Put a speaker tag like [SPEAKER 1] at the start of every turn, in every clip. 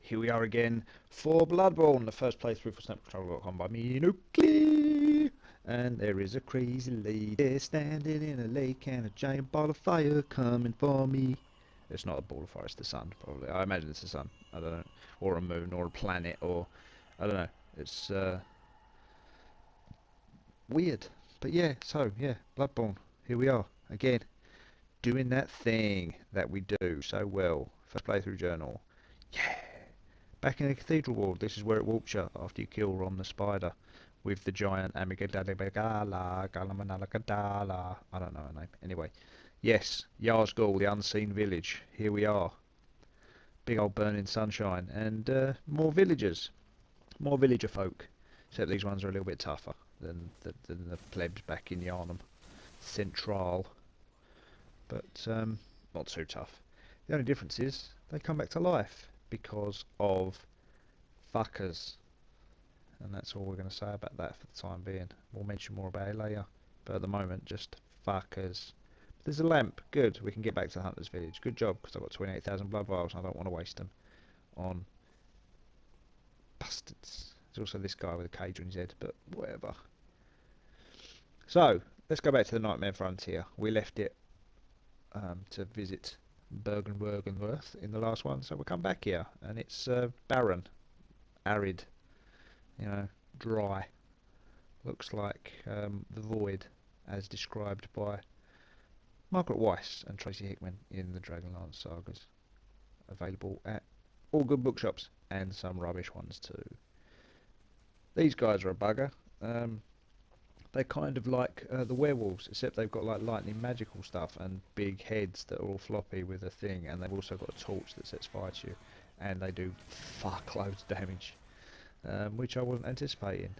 [SPEAKER 1] here we are again for Bloodborne, the first playthrough for snapcontrol.com by me, Nuclear. And there is a crazy lady standing in a lake and a giant ball of fire coming for me. It's not a ball of fire, it's the sun, probably. I imagine it's the sun. I don't know. Or a moon, or a planet, or... I don't know. It's, weird. But yeah, Bloodborne. Here we are, again. Doing that thing that we do so well. First playthrough journal. Yeah! Back in the cathedral ward, this is where it walks you after you kill Ron the spider with the giant Amigadalabagala, Galamanalagadala. I don't know her name. Anyway, yes, Yarsgul, the unseen village. Here we are. Big old burning sunshine and more villagers, more villager folk. Except these ones are a little bit tougher than the plebs back in Joirnal Central, but not too tough. The only difference is they come back to life because of fuckers. And that's all we're going to say about that for the time being. We'll mention more about it later. But at the moment, just fuckers. There's a lamp. Good. We can get back to the Hunter's Village. Good job, because I've got 28,000 blood vials and I don't want to waste them on bastards. There's also this guy with a cage on his head, but whatever. So, let's go back to the Nightmare Frontier. We left it to visit Bergenworth in the last one, so we'll come back here. And it's barren, arid, you know, dry. Looks like the void as described by Margaret Weiss and Tracy Hickman in the Dragonlance sagas. Available at all good bookshops and some rubbish ones too. These guys are a bugger. They're kind of like the werewolves, except they've got like lightning magical stuff and big heads that are all floppy with a thing, and they've also got a torch that sets fire to you, and they do fuckloads of damage. Which I wasn't anticipating.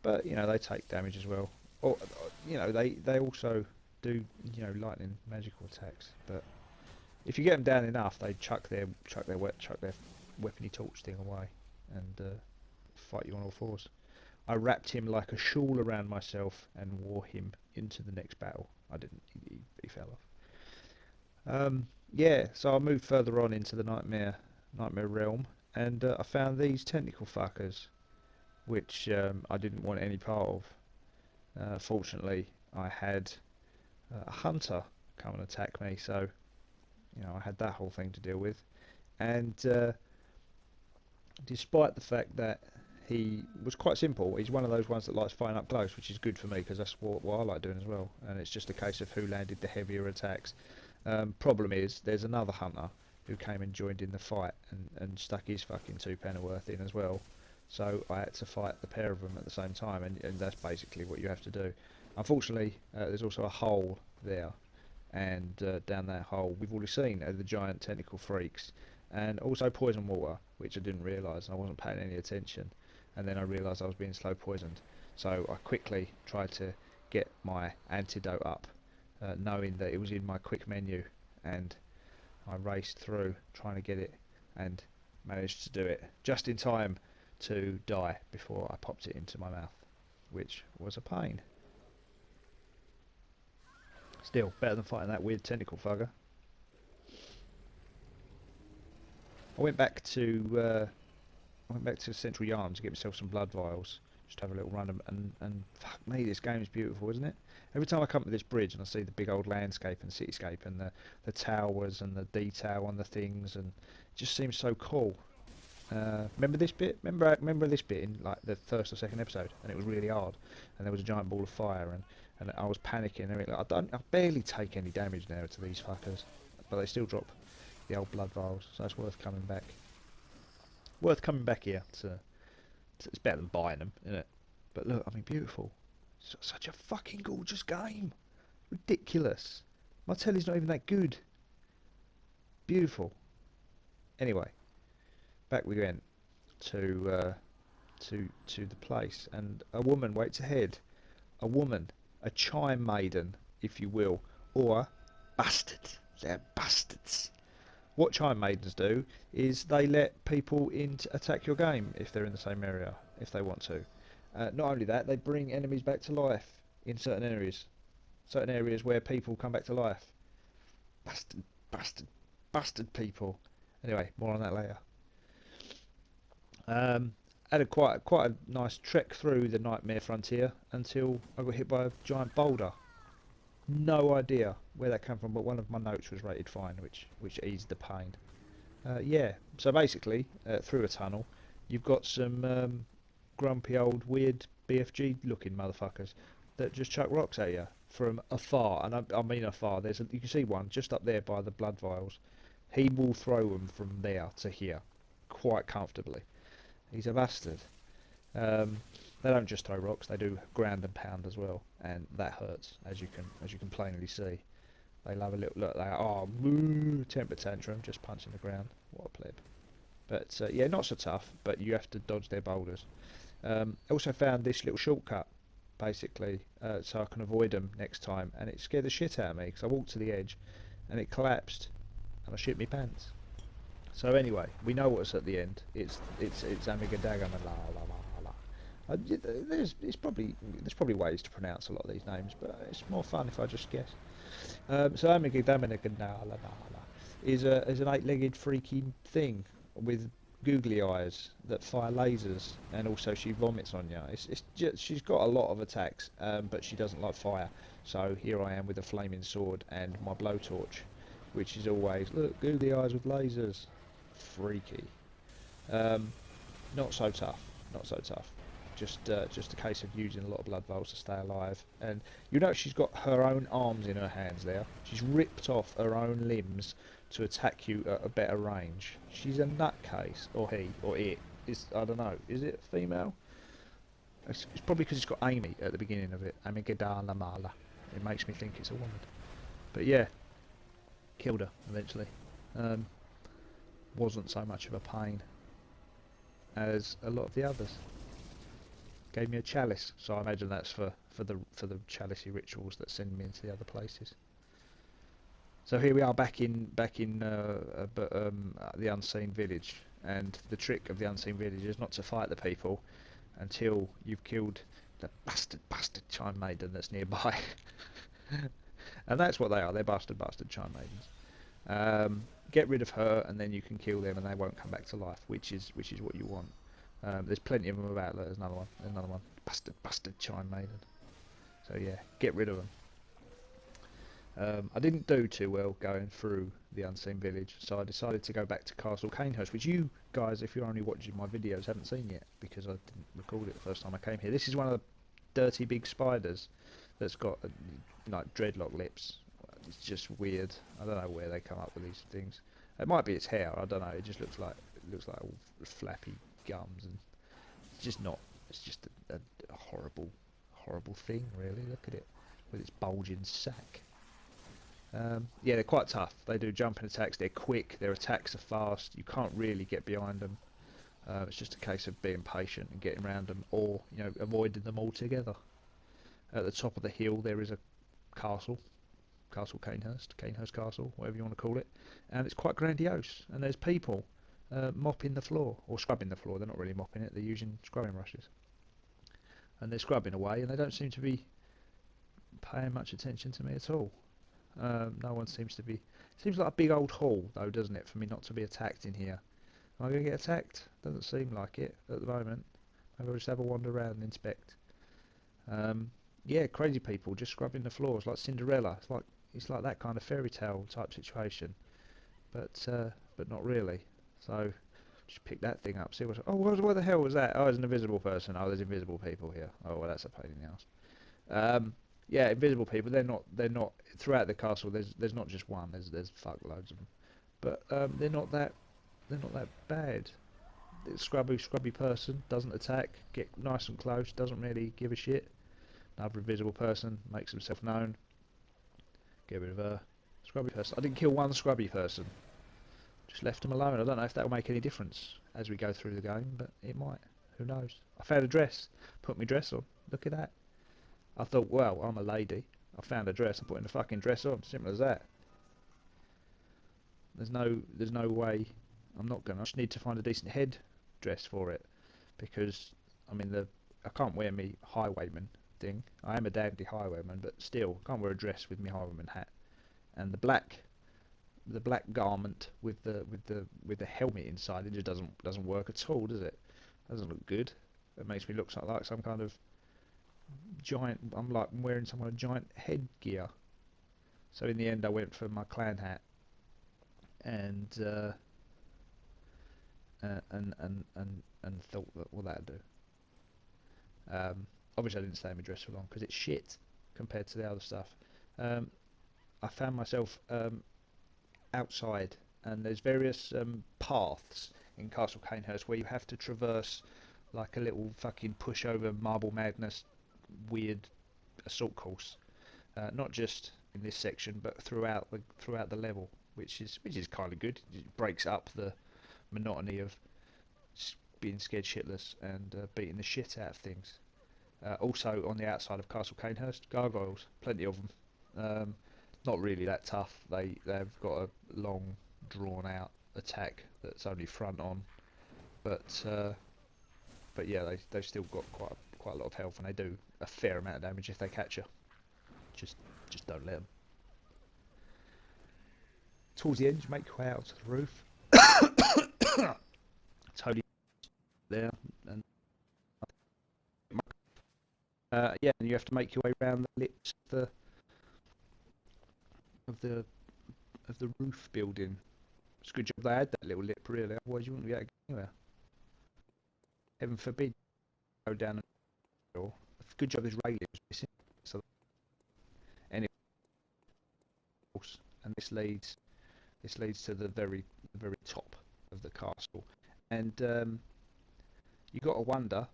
[SPEAKER 1] But, you know, they take damage as well. Or, you know, they also do, you know, lightning magical attacks. But if you get them down enough, they chuck their weapony torch thing away and fight you on all fours. I wrapped him like a shawl around myself and wore him into the next battle. I didn't. He fell off. Yeah, so I moved further on into the nightmare realm. And I found these tentacle fuckers, which I didn't want any part of. Fortunately, I had a hunter come and attack me, so you know I had that whole thing to deal with. And despite the fact that he was quite simple, he's one of those ones that likes fighting up close, which is good for me because that's what I like doing as well. And it's just a case of who landed the heavier attacks. Problem is, there's another hunter who came and joined in the fight and stuck his fucking 2 Pennyworth in as well. So I had to fight the pair of them at the same time, and that's basically what you have to do. Unfortunately, there's also a hole there, and down that hole we've already seen the giant tentacle freaks, and also poison water, which I didn't realise, and I wasn't paying any attention, and then I realised I was being slow poisoned. So I quickly tried to get my antidote up, knowing that it was in my quick menu, and I raced through trying to get it and managed to do it just in time to die before I popped it into my mouth, which was a pain. Still, better than fighting that weird tentacle fugger. I went back to Central Yarn to get myself some blood vials, just to have a little run, and fuck me, this game is beautiful, isn't it? Every time I come to this bridge and I see the big old landscape and cityscape and the towers and the detail on the things, and it just seems so cool. Remember this bit? Remember this bit in like the first or second episode, and it was really hard, and there was a giant ball of fire, and I was panicking. And everything. I barely take any damage now to these fuckers, but they still drop the old blood vials, so it's worth coming back. Worth coming back here it's better than buying them, isn't it? But look, I mean, beautiful. Such a fucking gorgeous game. Ridiculous. My telly's not even that good. Beautiful. Anyway, back we went to the place, and a woman waits ahead. A woman, a chime maiden, if you will, or bastards. They're bastards. What chime maidens do is they let people in to attack your game if they're in the same area, if they want to. Not only that, they bring enemies back to life in certain areas where people come back to life. Bastard people. Anyway, more on that later. Um, had a quite a nice trek through the Nightmare Frontier until I got hit by a giant boulder. No idea where that came from, but one of my notes was rated fine, which eased the pain. Yeah, so basically, through a tunnel, you've got some grumpy old weird BFG looking motherfuckers that just chuck rocks at you from afar, and I mean afar. You can see one just up there by the blood vials. He will throw them from there to here, quite comfortably. He's a bastard. Um, they don't just throw rocks; they do ground and pound as well, and that hurts, as you can plainly see. They love a little look. They moo, temper tantrum, just punching the ground. What a pleb. But yeah, not so tough. But you have to dodge their boulders. Also found this little shortcut, basically, so I can avoid them next time. And it scared the shit out of me because I walked to the edge, and it collapsed, and I shit my pants. So anyway, we know what's at the end. It's Amigadagam and la la la la. There's probably ways to pronounce a lot of these names, but it's more fun if I just guess. So Amigadamanaganala is an eight-legged freaky thing with googly eyes that fire lasers, and also she vomits on you. She's got a lot of attacks, but she doesn't like fire. So here I am with a flaming sword and my blowtorch, which is always, look, googly eyes with lasers. Freaky. Um, Not so tough. Not so tough. Just a case of using a lot of blood vials to stay alive. And you know she's got her own arms in her hands there. She's ripped off her own limbs to attack you at a better range. She's a nutcase, or he, or it. I don't know. Is it female? It's probably because it's got Amy at the beginning of it. Amigadala Mala. It makes me think it's a woman. But yeah, killed her eventually. Um, wasn't so much of a pain as a lot of the others. Gave me a chalice, so I imagine that's for the chalicey rituals that send me into the other places. So here we are back in the unseen village, and the trick of the unseen village is not to fight the people until you've killed the bastard chime maiden that's nearby, and that's what they are. They're bastard chime maidens. Get rid of her, and then you can kill them, and they won't come back to life, which is what you want. There's plenty of them about. Look, there's another one. There's another one. Bastard chime maiden. So yeah, get rid of them. I didn't do too well going through the unseen village, so I decided to go back to Castle Canehurst, which you guys, if you're only watching my videos, haven't seen yet because I didn't record it the first time I came here. This is one of the dirty big spiders that's got like dreadlock lips. It's just weird. I don't know where they come up with these things. It might be its hair. I don't know. It just looks like all flappy gums, and it's just not. It's just a horrible thing, really. Look at it with its bulging sack. Yeah, they're quite tough. They do jumping attacks. They're quick. Their attacks are fast. You can't really get behind them. It's just a case of being patient and getting around them, or avoiding them altogether. At the top of the hill, there is a castle. Castle Canehurst Castle, whatever you want to call it, and it's quite grandiose. And there's people mopping the floor, or scrubbing the floor. They're not really mopping it, they're using scrubbing brushes. And they're scrubbing away, and they don't seem to be paying much attention to me at all. No one seems to be. Seems like a big old hall, though, doesn't it, for me not to be attacked in here? Am I going to get attacked? Doesn't seem like it at the moment. Maybe I'll just have a wander around and inspect. Yeah, crazy people just scrubbing the floors like Cinderella. It's like that kind of fairy tale type situation, but not really. So just pick that thing up. See what the hell was that? Oh, there's an invisible person. Oh, there's invisible people here. Oh, well, that's a pain in the ass. Yeah, invisible people. They're not throughout the castle. There's not just one. There's fuckloads of them, but they're not that bad. The scrubby person doesn't attack. Get nice and close. Doesn't really give a shit. Another invisible person makes himself known. Get rid of her. Scrubby person. I didn't kill one scrubby person. Just left them alone. I don't know if that will make any difference as we go through the game, but it might. Who knows? I found a dress. Put my dress on. Look at that. I thought, well, I'm a lady. I found a dress. I'm putting the fucking dress on. Simple as that. There's no way. I'm not gonna. I just need to find a decent head dress for it, because I mean I can't wear me highwayman thing. I am a dandy highwayman, but still can't wear a dress with my highwayman hat. And the black garment with the helmet inside, it just doesn't work at all, does it? Doesn't look good. It makes me look like some kind of giant. I'm like wearing some kind of giant headgear. So in the end, I went for my clan hat, and and thought that well that'd do. Obviously, I didn't stay in my dress for long because it's shit compared to the other stuff. Um, I found myself outside, and there's various paths in Castle Canehurst where you have to traverse like a little fucking pushover Marble Madness weird assault course. Not just in this section, but throughout the level, which is kind of good. It breaks up the monotony of being scared shitless and beating the shit out of things. Also on the outside of Castle Canehurst, gargoyles, plenty of them. Not really that tough. They've got a long, drawn out attack that's only front on, but yeah, they've still got quite a lot of health, and they do a fair amount of damage if they catch you. Just don't let them. Towards the end, you make your way out to the roof. Totally there, and yeah, and you have to make your way around the lips of the of the roof building. It's a good job they had that little lip, really. Otherwise, you wouldn't be able to get anywhere. Heaven forbid you go down the door. Good job this railing was missing. So anyway, and this leads to the very top of the castle, and you got to wonder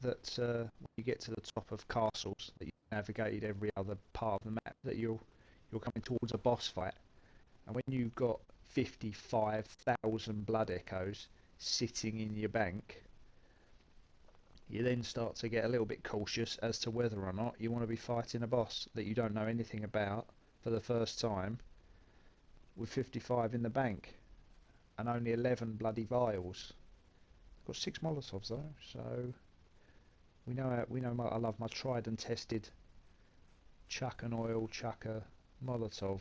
[SPEAKER 1] that when you get to the top of castles that you've navigated every other part of the map, that you're coming towards a boss fight, and when you've got 55,000 blood echoes sitting in your bank, you then start to get a little bit cautious as to whether or not you want to be fighting a boss that you don't know anything about for the first time with 55 in the bank and only 11 bloody vials. Got 6 Molotovs though, so we know I love my tried and tested chuck an oil, chuck a Molotov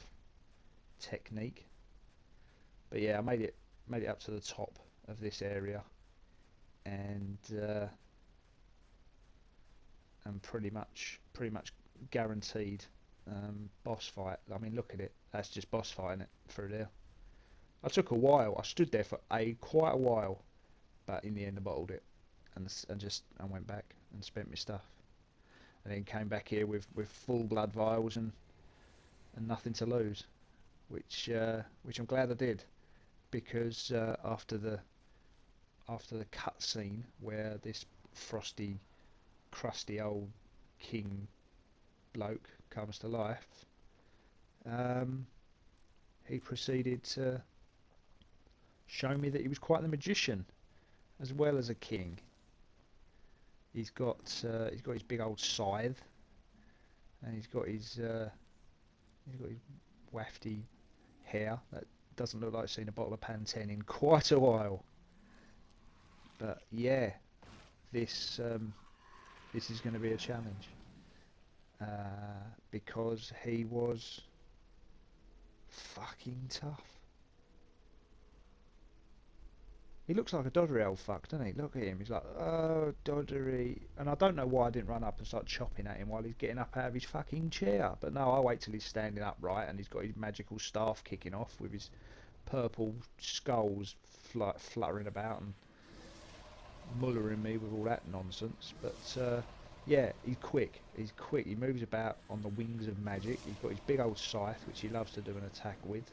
[SPEAKER 1] technique. But yeah, I made it up to the top of this area, and pretty much guaranteed boss fight. I mean, look at it. That's just boss fighting it through there. I took a while. I stood there for quite a while, but in the end I bottled it, and went back and spent my stuff, and then came back here with full blood vials and nothing to lose, which I'm glad I did, because after the cutscene where this frosty, crusty old king bloke comes to life, he proceeded to show me that he was quite the magician as well as a king. He's got his big old scythe, and he's got his wafty hair that doesn't look like seen a bottle of Pantene in quite a while. But yeah, this is going to be a challenge, because he was fucking tough. He looks like a doddery old fuck, doesn't he? Look at him. He's like, oh, doddery. And I don't know why I didn't run up and start chopping at him while he's getting up out of his fucking chair. But no, I wait till he's standing upright and he's got his magical staff kicking off with his purple skulls fluttering about and mullering me with all that nonsense. But yeah, he's quick. He's quick. He moves about on the wings of magic. He's got his big old scythe, which he loves to do an attack with.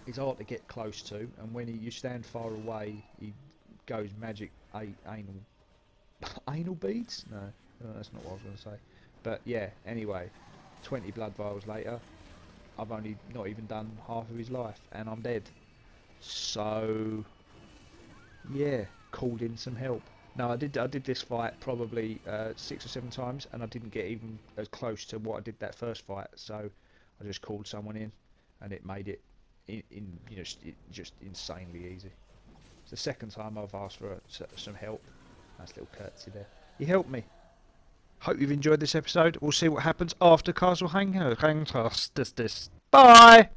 [SPEAKER 1] He's hard to get close to, and when you stand far away, he goes magic anal beads? No, that's not what I was going to say. But yeah, anyway, 20 blood vials later, I've only not even done half of his life, and I'm dead. So yeah, called in some help. No, I did this fight probably 6 or 7 times, and I didn't get even as close to what I did that first fight. So I just called someone in, and it made it just insanely easy. It's the second time I've asked for some help. Nice little courtesy there. He helped me. Hope you've enjoyed this episode. We'll see what happens after Castle Hanghurst. Bye!